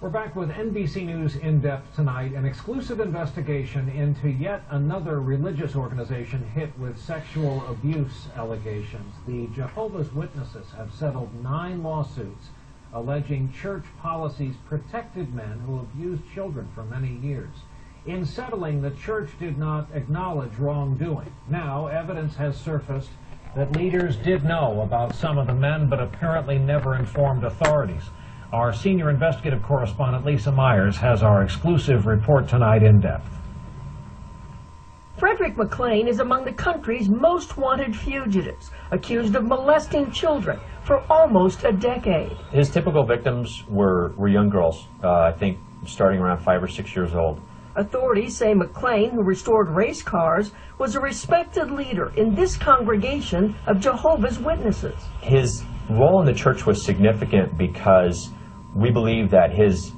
We're back with NBC News In Depth tonight, an exclusive investigation into yet another religious organization hit with sexual abuse allegations. The Jehovah's Witnesses have settled 9 lawsuits alleging church policies protected men who abused children for many years. In settling, the church did not acknowledge wrongdoing. Now, evidence has surfaced that leaders did know about some of the men, but apparently never informed authorities. Our senior investigative correspondent, Lisa Myers, has our exclusive report tonight in depth. Frederick McLean is among the country's most wanted fugitives, accused of molesting children for almost a decade. His typical victims were young girls, I think starting around 5 or 6 years old. Authorities say McLean, who restored race cars, was a respected leader in this congregation of Jehovah's Witnesses. His role in the church was significant because we believe that his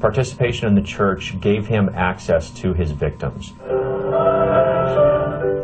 participation in the church gave him access to his victims.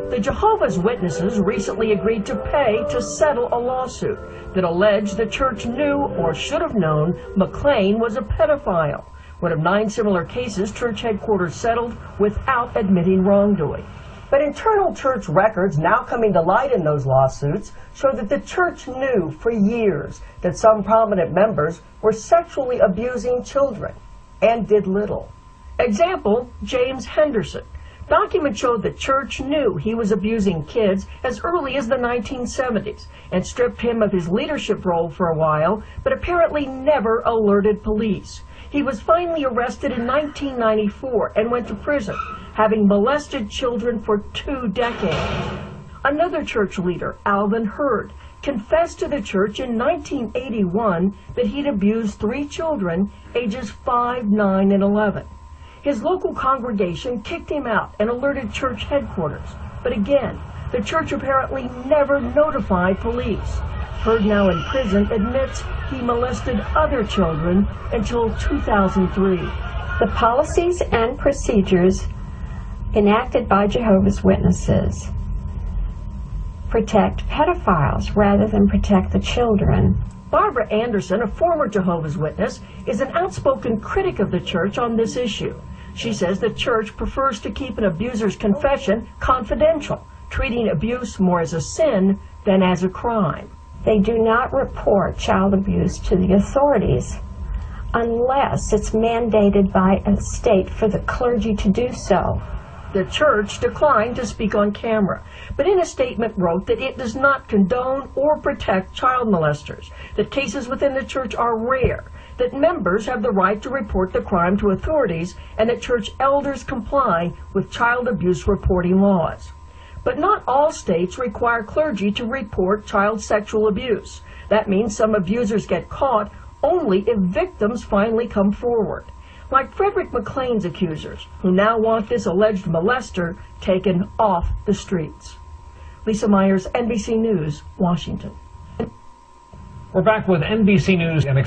The Jehovah's Witnesses recently agreed to pay to settle a lawsuit that alleged the church knew or should have known McLean was a pedophile. One of 9 similar cases church headquarters settled without admitting wrongdoing. But internal church records now coming to light in those lawsuits show that the church knew for years that some prominent members were sexually abusing children and did little. Example, James Henderson. Documents showed the church knew he was abusing kids as early as the 1970s and stripped him of his leadership role for a while, but apparently never alerted police. He was finally arrested in 1994 and went to prison, having molested children for 2 decades. Another church leader, Alvin Hurd, confessed to the church in 1981 that he'd abused 3 children, ages 5, 9, and 11. His local congregation kicked him out and alerted church headquarters. But again, the church apparently never notified police. Hurd, now in prison, admits he molested other children until 2003. The policies and procedures enacted by Jehovah's Witnesses protect pedophiles rather than protect the children. Barbara Anderson, a former Jehovah's Witness, is an outspoken critic of the church on this issue. She says the church prefers to keep an abuser's confession confidential, treating abuse more as a sin than as a crime. They do not report child abuse to the authorities unless it's mandated by a state for the clergy to do so. The church declined to speak on camera, but in a statement wrote that it does not condone or protect child molesters, that cases within the church are rare, that members have the right to report the crime to authorities, and that church elders comply with child abuse reporting laws. But not all states require clergy to report child sexual abuse. That means some abusers get caught only if victims finally come forward, like Frederick McLean's accusers, who now want this alleged molester taken off the streets. Lisa Myers, NBC News, Washington. We're back with NBC News and